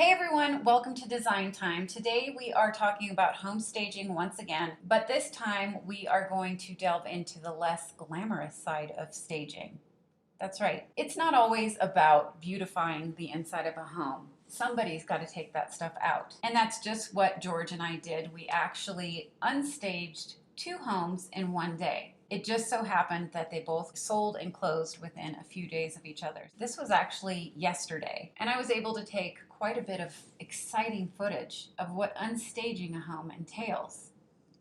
Hey everyone, welcome to Design Time. Today we are talking about home staging once again, but this time we are going to delve into the less glamorous side of staging. That's right. It's not always about beautifying the inside of a home. Somebody's got to take that stuff out. And that's just what George and I did. We actually unstaged 2 homes in one day. It just so happened that they both sold and closed within a few days of each other. This was actually yesterday, and I was able to take quite a bit of exciting footage of what unstaging a home entails.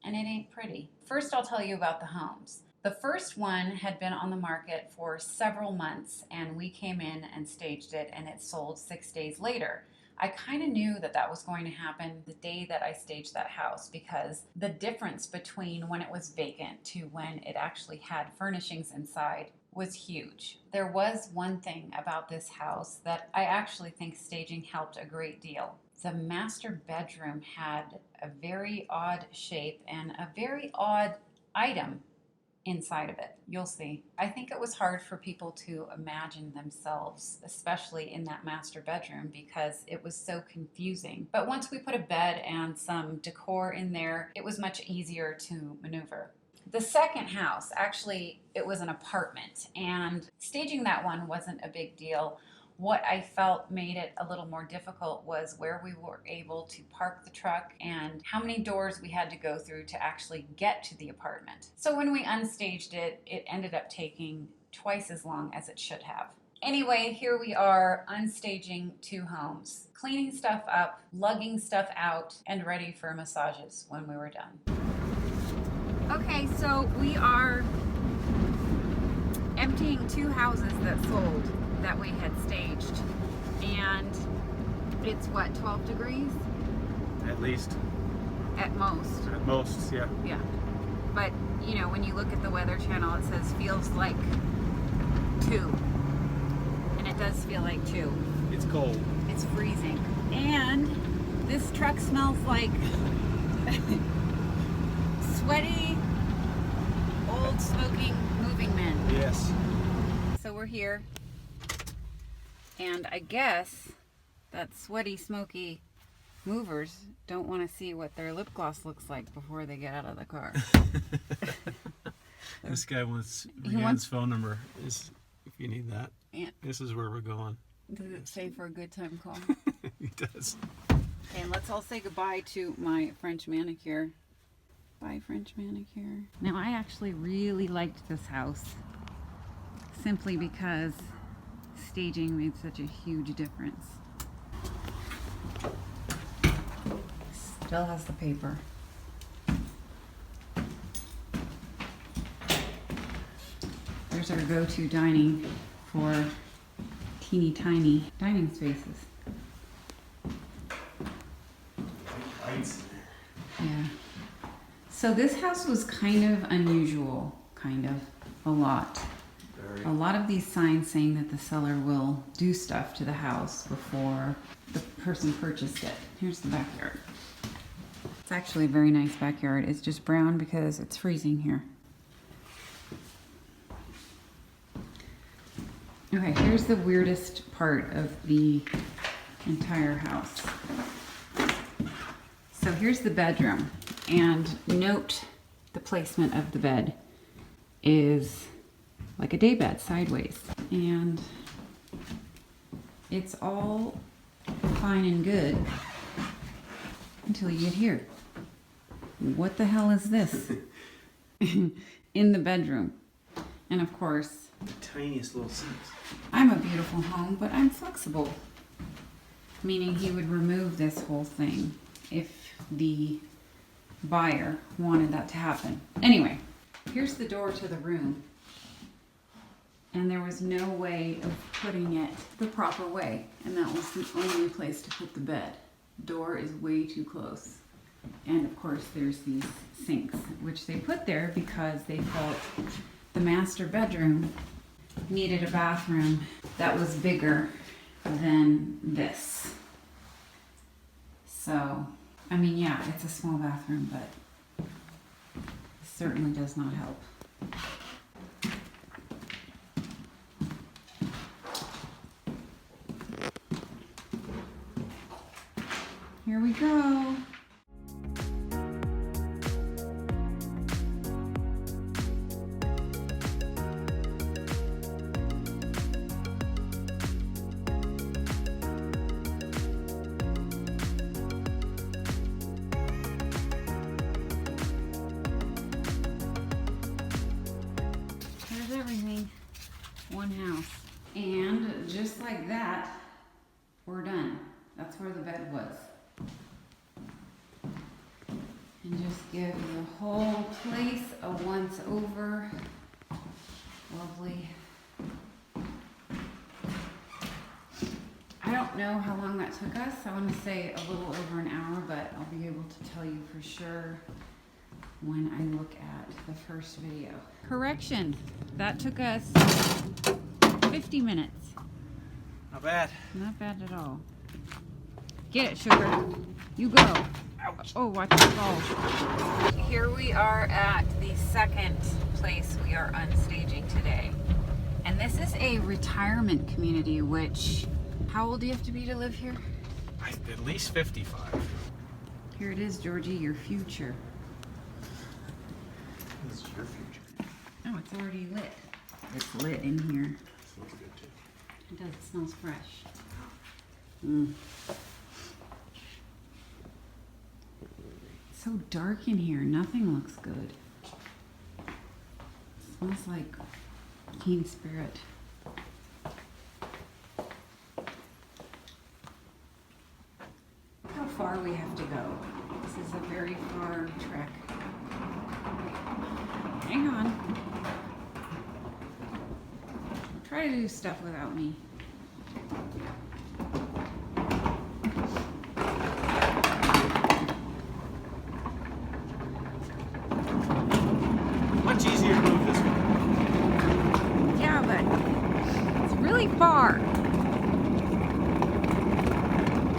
And it ain't pretty. First, I'll tell you about the homes. The first one had been on the market for several months, and we came in and staged it, and it sold 6 days later. I kind of knew that that was going to happen the day that I staged that house, because the difference between when it was vacant to when it actually had furnishings inside was huge. There was one thing about this house that I actually think staging helped a great deal. The master bedroom had a very odd shape and a very odd item inside of it. You'll see. I think it was hard for people to imagine themselves, especially in that master bedroom, because it was so confusing. But once we put a bed and some decor in there, it was much easier to maneuver. The second house, actually, it was an apartment, and staging that one wasn't a big deal. What I felt made it a little more difficult was where we were able to park the truck and how many doors we had to go through to actually get to the apartment. So when we unstaged it, it ended up taking twice as long as it should have. Anyway, here we are unstaging 2 homes, cleaning stuff up, lugging stuff out, and ready for massages when we were done. Okay, so we are emptying 2 houses that sold that we had staged, and it's what, 12 degrees? At least. At most. At most, yeah. Yeah. But, you know, when you look at the Weather Channel, it says feels like 2. And it does feel like 2. It's cold. It's freezing. And this truck smells like sweaty, old smoking moving men. Yes. So we're here. And I guess that sweaty, smoky movers don't want to see what their lip gloss looks like before they get out of the car. This guy wants Rianne's phone number, if you need that. Yeah. This is where we're going. Does it say for a good time call? He does. Okay, and let's all say goodbye to my French manicure. Bye, French manicure. Now, I actually really liked this house simply because staging made such a huge difference. Still has the paper. There's our go-to dining for teeny tiny dining spaces. Yeah. So this house was kind of unusual, a lot. A lot of these signs saying that the seller will do stuff to the house before the person purchased it. Here's the backyard. It's actually a very nice backyard. It's just brown because it's freezing here. Okay, here's the weirdest part of the entire house. So here's the bedroom, and note the placement of the bed is like a day bed, sideways. And it's all fine and good until you get here. What the hell is this? In the bedroom. And of course, the tiniest little sinks. I'm a beautiful home, but I'm flexible. Meaning he would remove this whole thing if the buyer wanted that to happen. Anyway, here's the door to the room. And there was no way of putting it the proper way. And that was the only place to put the bed. Door is way too close. And of course there's these sinks, which they put there because they felt the master bedroom needed a bathroom that was bigger than this. So, I mean, yeah, it's a small bathroom, but it certainly does not help. Here we go. There's everything. One house. And just like that, we're done. That's where the bed was. And just give the whole place a once over. Lovely. I don't know how long that took us. I want to say a little over an hour, but I'll be able to tell you for sure when I look at the first video. Correction, that took us 50 minutes. Not bad. Not bad at all. Get it, sugar. You go. Ouch. Oh, watch it fall. Here we are at the second place we are unstaging today. And this is a retirement community, which, how old do you have to be to live here? At least 55. Here it is, Georgie, your future. This is your future. Oh, it's already lit. It's lit in here. Smells good too. It does, it smells fresh. Mm. It's so dark in here, nothing looks good. It smells like Teen Spirit. Look how far we have to go. This is a very far trek. Hang on. Try to do stuff without me. Much easier to move this way. Yeah, but it's really far.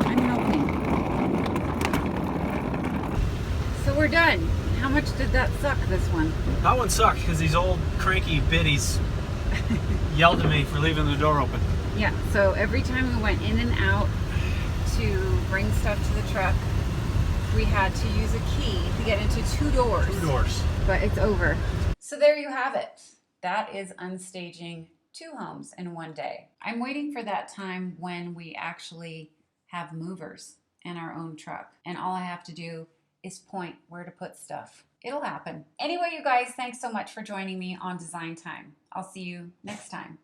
I'm helping. So we're done. How much did that suck, this one? That one sucked because these old cranky biddies yelled at me for leaving the door open. Yeah, so every time we went in and out to bring stuff to the truck, we had to use a key to get into 2 doors. 2 doors. But it's over. So there you have it. That is unstaging 2 homes in one day. I'm waiting for that time when we actually have movers and our own truck. And all I have to do is point where to put stuff. It'll happen. Anyway, you guys, thanks so much for joining me on Design Time. I'll see you next time.